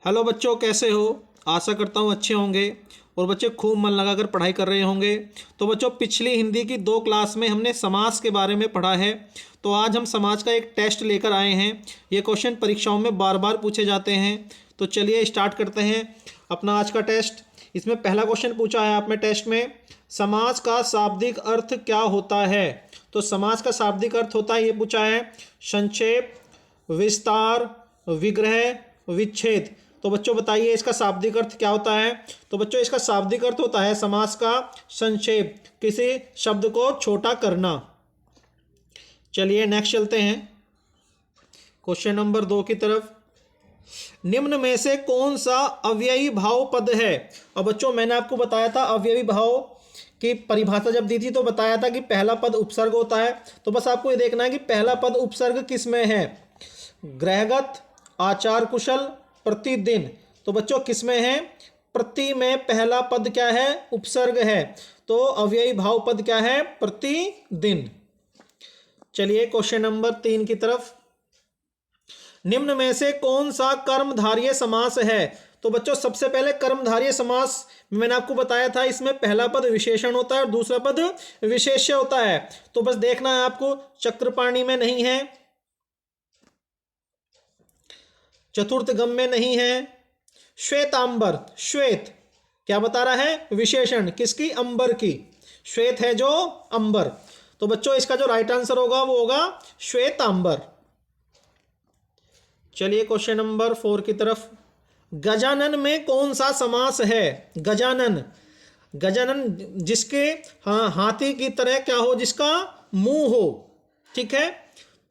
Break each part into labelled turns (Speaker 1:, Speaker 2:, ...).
Speaker 1: Hello बच्चों, कैसे हो? आशा करता हूँ अच्छे होंगे और बच्चे खूब मन लगाकर पढ़ाई कर रहे होंगे। तो बच्चों, पिछली हिंदी की 2 क्लास में हमने समास के बारे में पढ़ा है। तो आज हम समाज का एक टेस्ट लेकर आए हैं। ये क्वेश्चन परीक्षाओं में बार बार पूछे जाते हैं। तो चलिए स्टार्ट करते हैं अपना आज का टेस्ट। इसमें पहला क्वेश्चन पूछा है आपने टेस्ट में, समाज का शाब्दिक अर्थ क्या होता है? तो समाज का शाब्दिक अर्थ होता है, ये पूछा है, संक्षेप, विस्तार, विग्रह, विच्छेद। तो बच्चों बताइए इसका शाब्दिक अर्थ क्या होता है? तो बच्चों इसका शाब्दिक अर्थ होता है समास का संक्षेप, किसी शब्द को छोटा करना। चलिए नेक्स्ट चलते हैं क्वेश्चन नंबर 2 की तरफ। निम्न में से कौन सा अव्ययी भाव पद है? और बच्चों मैंने आपको बताया था अव्ययी भाव की परिभाषा जब दी थी तो बताया था कि पहला पद उपसर्ग होता है। तो बस आपको ये देखना है कि पहला पद उपसर्ग किस में है। ग्रहगत, आचार कुशल, प्रतिदिन। तो बच्चों किस में है? प्रति में पहला पद क्या है? उपसर्ग है। तो अव्ययी भाव पद क्या है? प्रतिदिन। चलिए क्वेश्चन नंबर 3 की तरफ। निम्न में से कौन सा कर्मधारय समास है? तो बच्चों सबसे पहले कर्मधारय समास मैंने आपको बताया था, इसमें पहला पद विशेषण होता है और दूसरा पद विशेष्य होता है। तो बस देखना है आपको, चक्रपाणी में नहीं है, चतुर्थ गम में नहीं है, श्वेतांबर, श्वेत क्या बता रहा है? विशेषण किसकी? अंबर की। श्वेत है जो अंबर। तो बच्चों इसका जो राइट आंसर होगा वो होगा श्वेतांबर। चलिए क्वेश्चन नंबर 4 की तरफ। गजानन में कौन सा समास है? गजानन, गजानन जिसके हाथी की तरह क्या हो? जिसका मुंह हो। ठीक है,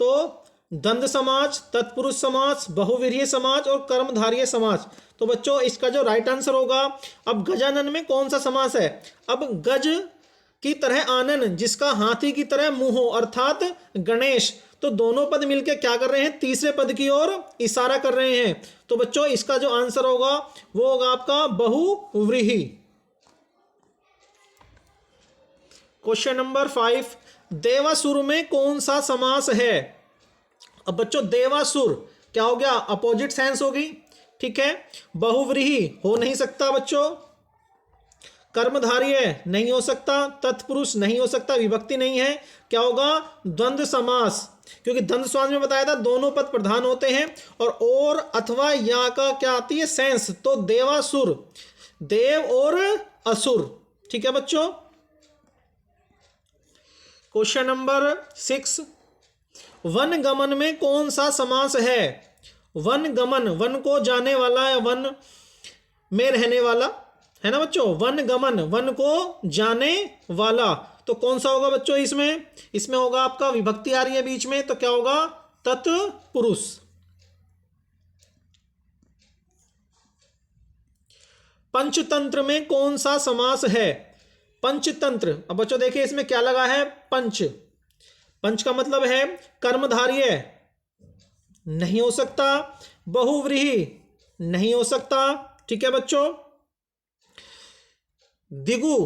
Speaker 1: तो द्वंद्व समाज, तत्पुरुष समास, बहुव्रीहि समाज और कर्मधारय समास। तो बच्चों इसका जो राइट आंसर होगा, अब गजानन में कौन सा समास है? अब गज की तरह आनन, जिसका हाथी की तरह मुंह हो, अर्थात गणेश। तो दोनों पद मिलकर क्या कर रहे हैं? तीसरे पद की ओर इशारा कर रहे हैं। तो बच्चों इसका जो आंसर होगा वो होगा आपका बहुव्रीहि। Question number 5। देवासुर में कौन सा समास है? अब बच्चों देवासुर क्या हो गया? अपोजिट सेंस होगी। ठीक है, बहुव्रीहि हो नहीं सकता बच्चों, कर्मधारय नहीं हो सकता, तत्पुरुष नहीं हो सकता, विभक्ति नहीं है। क्या होगा? द्वंद्व समास, क्योंकि द्वंद्व समास में बताया था दोनों पद प्रधान होते हैं और अथवा या का क्या आती है? सेंस। तो देवासुर, देव और असुर। ठीक है बच्चों। Question number 6। वन गमन में कौन सा समास है? वन गमन, वन को जाने वाला है, वन में रहने वाला है ना बच्चों। वन गमन, वन को जाने वाला। तो कौन सा होगा बच्चों इसमें? इसमें होगा आपका विभक्ति आ रही है बीच में, तो क्या होगा? तत्पुरुष। पंचतंत्र में कौन सा समास है? पंचतंत्र, अब बच्चों देखिए इसमें क्या लगा है? पंच। पंच का मतलब है कर्मधारय, नहीं हो सकता। बहुव्रीहि नहीं हो सकता। ठीक है बच्चों। द्विगु,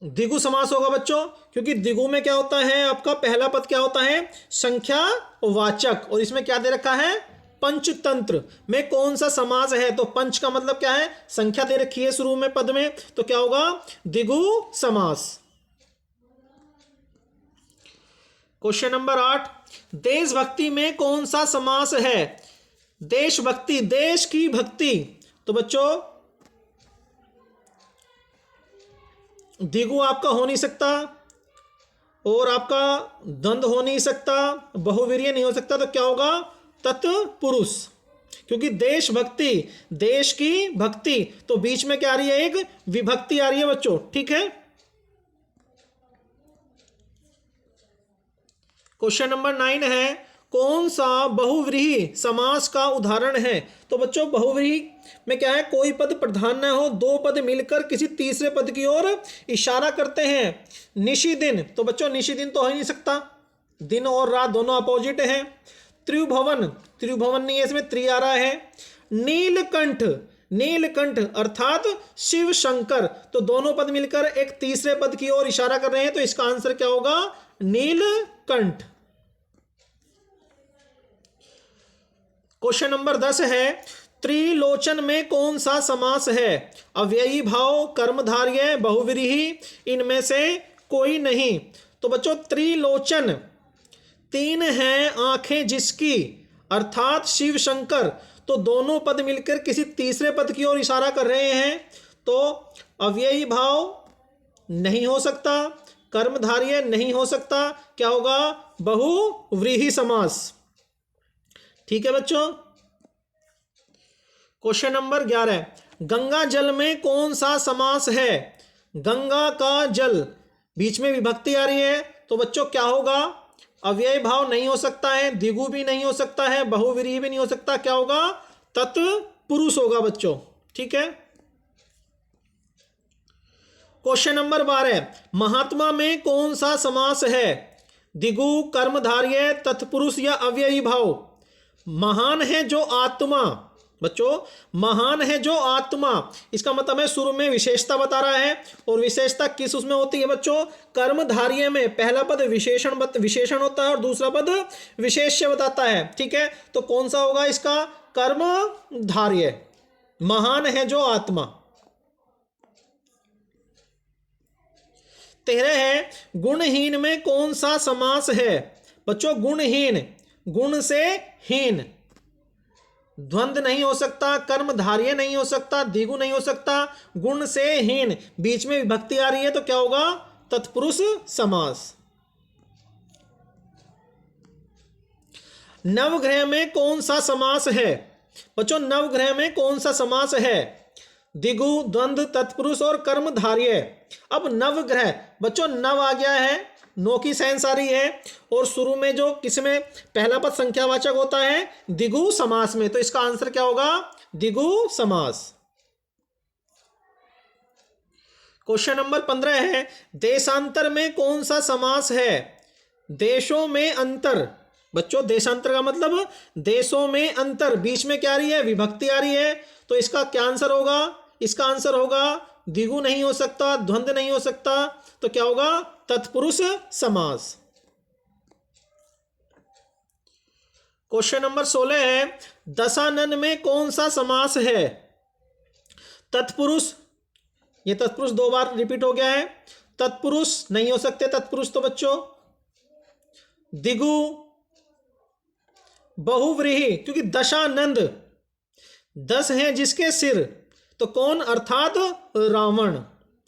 Speaker 1: द्विगु समास होगा बच्चों, क्योंकि द्विगु में क्या होता है? आपका पहला पद क्या होता है? संख्यावाचक। और इसमें क्या दे रखा है? पंचतंत्र में कौन सा समास है? तो पंच का मतलब क्या है? संख्या दे रखी है शुरू में पद में, तो क्या होगा? द्विगु समास। Question number 8। देशभक्ति में कौन सा समास है? देशभक्ति, देश की भक्ति। तो बच्चों द्विगु आपका हो नहीं सकता और आपका द्वंद्व हो नहीं सकता, बहुवीर्य नहीं हो सकता। तो क्या होगा? तत्पुरुष, क्योंकि देशभक्ति, देश की भक्ति। तो बीच में क्या आ रही है? एक विभक्ति आ रही है बच्चों। ठीक है। क्वेश्चन नंबर 9 है, कौन सा बहुव्रीहि समास का उदाहरण है? तो बच्चों बहुव्रीहि में क्या है? कोई पद प्रधान न हो, दो पद मिलकर किसी तीसरे पद की ओर इशारा करते हैं। निशिदिन, तो बच्चों निशिदिन तो हो ही नहीं सकता, दिन और रात दोनों अपोजिट हैं। त्रिभुवन, त्रिभुवन नहीं है, इसमें त्रि आ रहा है। नीलकंठ, नीलकंठ अर्थात शिव शंकर। तो दोनों पद मिलकर एक तीसरे पद की ओर इशारा कर रहे हैं, तो इसका आंसर क्या होगा? नीलकंठ। क्वेश्चन नंबर 10 है, त्रिलोचन में कौन सा समास है? अव्ययी भाव, कर्मधारय, बहुव्रीहि, इनमें से कोई नहीं। तो बच्चों त्रिलोचन, तीन हैं आंखें जिसकी, अर्थात शिव शंकर, तो दोनों पद मिलकर किसी तीसरे पद की ओर इशारा कर रहे हैं। तो अव्ययी भाव नहीं हो सकता, कर्मधारय नहीं हो सकता, क्या होगा? बहुव्रीहि समास। ठीक है बच्चों। क्वेश्चन नंबर 11, गंगा जल में कौन सा समास है? गंगा का जल, बीच में विभक्ति आ रही है, तो बच्चों क्या होगा? अव्यय भाव नहीं हो सकता है, द्विगु भी नहीं हो सकता है, बहुव्रीहि भी नहीं हो सकता, क्या होगा? तत्पुरुष होगा बच्चों। ठीक है। क्वेश्चन नंबर 12, महात्मा में कौन सा समास है? द्विगु, कर्मधारय, तत्पुरुष या अव्ययी भाव? महान है जो आत्मा, बच्चों महान है जो आत्मा, इसका मतलब है शुरू में विशेषता बता रहा है, और विशेषता किस उसमें होती है बच्चों? कर्मधारय में पहला पद विशेषण होता है और दूसरा पद विशेष्य बताता है। ठीक है, तो कौन सा होगा इसका? कर्मधारय, महान है जो आत्मा। 13 है, गुणहीन में कौन सा समास है? बच्चों गुणहीन, गुण से हीन, द्वंद नहीं हो सकता, कर्मधारय नहीं हो सकता, द्विगु नहीं हो सकता, गुण से हीन, बीच में विभक्ति आ रही है, तो क्या होगा? तत्पुरुष समास। नवग्रह में कौन सा समास है? बच्चों नवग्रह में कौन सा समास है? द्विगु, द्वंद, तत्पुरुष और कर्मधारय। अब नवग्रह, बच्चों नव आ गया है, नो की सेंस आ रही है, और शुरू में जो किसमें पहला पद संख्यावाचक होता है? द्विगु समास में, तो इसका आंसर क्या होगा? द्विगु समास। क्वेश्चन नंबर 15 है, देशांतर में कौन सा समास है? देशों में अंतर, बच्चों देशांतर का मतलब देशों में अंतर, बीच में क्या आ रही है? विभक्ति आ रही है, तो इसका क्या आंसर होगा? इसका आंसर होगा द्विगु नहीं हो सकता, द्वंद्व नहीं हो सकता, तो क्या होगा? तत्पुरुष समास। क्वेश्चन नंबर 16 है, दशानन में कौन सा समास है? तत्पुरुष, ये तत्पुरुष 2 बार रिपीट हो गया है, तत्पुरुष नहीं हो सकते तत्पुरुष, तो बच्चों द्विगु, बहुव्रीहि, क्योंकि दशानंद 10 हैं जिसके सिर, तो कौन? अर्थात रावण।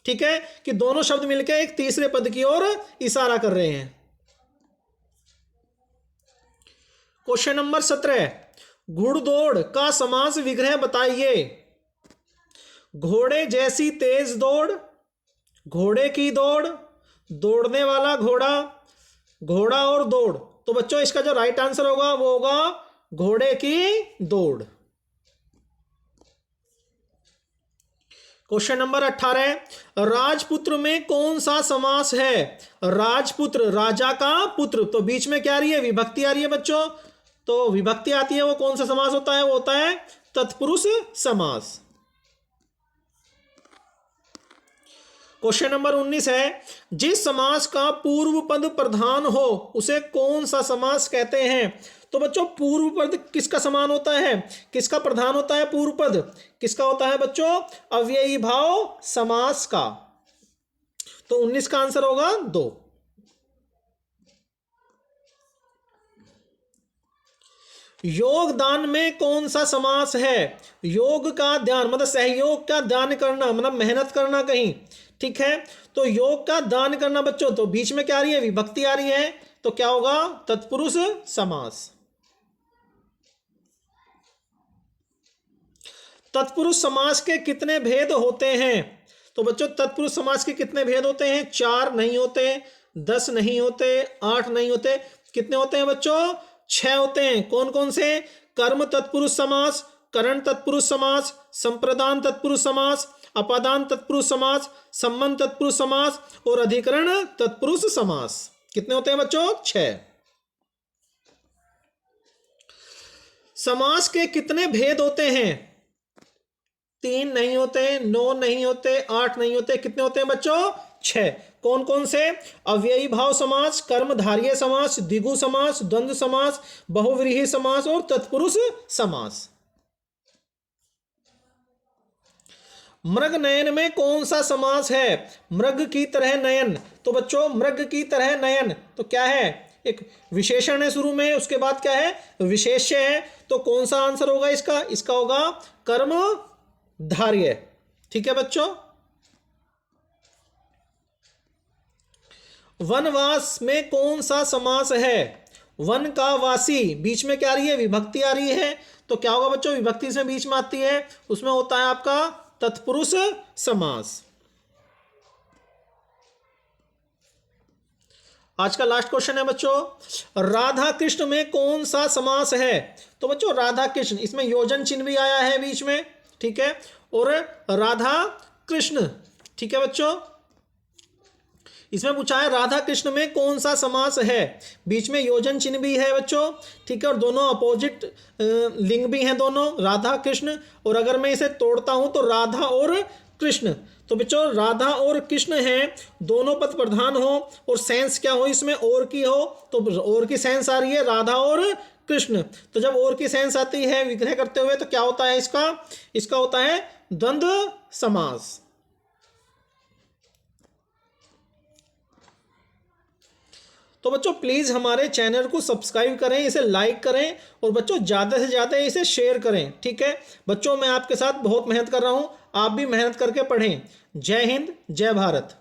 Speaker 1: ठीक है, कि दोनों शब्द मिलकर एक तीसरे पद की ओर इशारा कर रहे हैं। क्वेश्चन नंबर 17, घुड़दौड़ का समास विग्रह बताइए। घोड़े जैसी तेज दौड़, घोड़े की दौड़, दौड़ने वाला घोड़ा, घोड़ा और दौड़, तो बच्चों इसका जो राइट आंसर होगा वो होगा घोड़े की दौड़। क्वेश्चन नंबर 18, राजपुत्र में कौन सा समास है? राजपुत्र, राजा का पुत्र, तो बीच में क्या आ रही है? विभक्ति आ रही है बच्चों, तो विभक्ति आती है, वो कौन सा समास होता है? वो होता है तत्पुरुष समास। क्वेश्चन नंबर 19 है, जिस समास का पूर्व पद प्रधान हो उसे कौन सा समास कहते हैं? तो बच्चों पूर्व पद किसका समान होता है? किसका प्रधान होता है? पूर्व पद किसका होता है बच्चों? अव्ययी भाव समास का। तो 19 का आंसर होगा 2। योगदान में कौन सा समास है? योग का दान, मतलब सहयोग का दान करना, मतलब मेहनत करना कहीं। ठीक है, तो योग का दान करना बच्चों, तो बीच में क्या आ रही है? विभक्ति आ रही है, तो क्या होगा? तत्पुरुष समास। तत्पुरुष समास के कितने भेद होते हैं? तो बच्चों तत्पुरुष समास के कितने भेद होते हैं? 4 नहीं होते, 10 नहीं होते, 8 नहीं होते, कितने होते हैं बच्चों? 6 होते हैं। कौन कौन से? कर्म तत्पुरुष समास, करण तत्पुरुष समास, संप्रदान तत्पुरुष समास, अपादान तत्पुरुष समास, संबंध तत्पुरुष समास और अधिकरण तत्पुरुष समास। कितने होते हैं बच्चों? 6। समास के कितने भेद होते हैं? 3 नहीं होते, 9 नहीं होते, 8 नहीं होते, कितने होते हैं बच्चों? 6। कौन कौन से? अव्ययी भाव समास, कर्मधारय समास, द्विगु समास, द्वंद्व समास, बहुव्रीहि समास और तत्पुरुष समास। मृग नयन में कौन सा समास है? मृग की तरह नयन, तो बच्चों मृग की तरह नयन तो क्या है? एक विशेषण है शुरू में, उसके बाद क्या है? विशेष्य है। तो कौन सा आंसर होगा इसका? इसका होगा कर्म धार्य। ठीक है बच्चों। वनवास में कौन सा समास है? वन का वासी, बीच में क्या आ रही है? विभक्ति आ रही है। तो क्या होगा बच्चों? विभक्ति से बीच में आती है, उसमें होता है आपका तत्पुरुष समास। आज का लास्ट क्वेश्चन है बच्चों, राधा कृष्ण में कौन सा समास है? तो बच्चों राधा कृष्ण, इसमें योजन चिन्ह भी आया है बीच में, ठीक है, और राधा कृष्ण, ठीक है बच्चों। इसमें पूछा है राधा कृष्ण में कौन सा समास है, बीच में योजन चिन्ह भी है बच्चों, ठीक है, और दोनों अपोजिट लिंग भी हैं दोनों, राधा कृष्ण। और अगर मैं इसे तोड़ता हूं तो राधा और कृष्ण, तो बच्चों राधा और कृष्ण हैं, दोनों पद प्रधान हो और सेंस क्या हो इसमें? और की हो, तो और की सेंस आ रही है राधा और कृष्ण। तो जब और की सेंस आती है विग्रह करते हुए तो क्या होता है इसका होता है द्वंद्व समास। तो बच्चों प्लीज़ हमारे चैनल को सब्सक्राइब करें, इसे लाइक करें और बच्चों ज़्यादा से ज़्यादा इसे शेयर करें, ठीक है बच्चों। मैं आपके साथ बहुत मेहनत कर रहा हूँ, आप भी मेहनत करके पढ़ें। जय हिंद, जय भारत।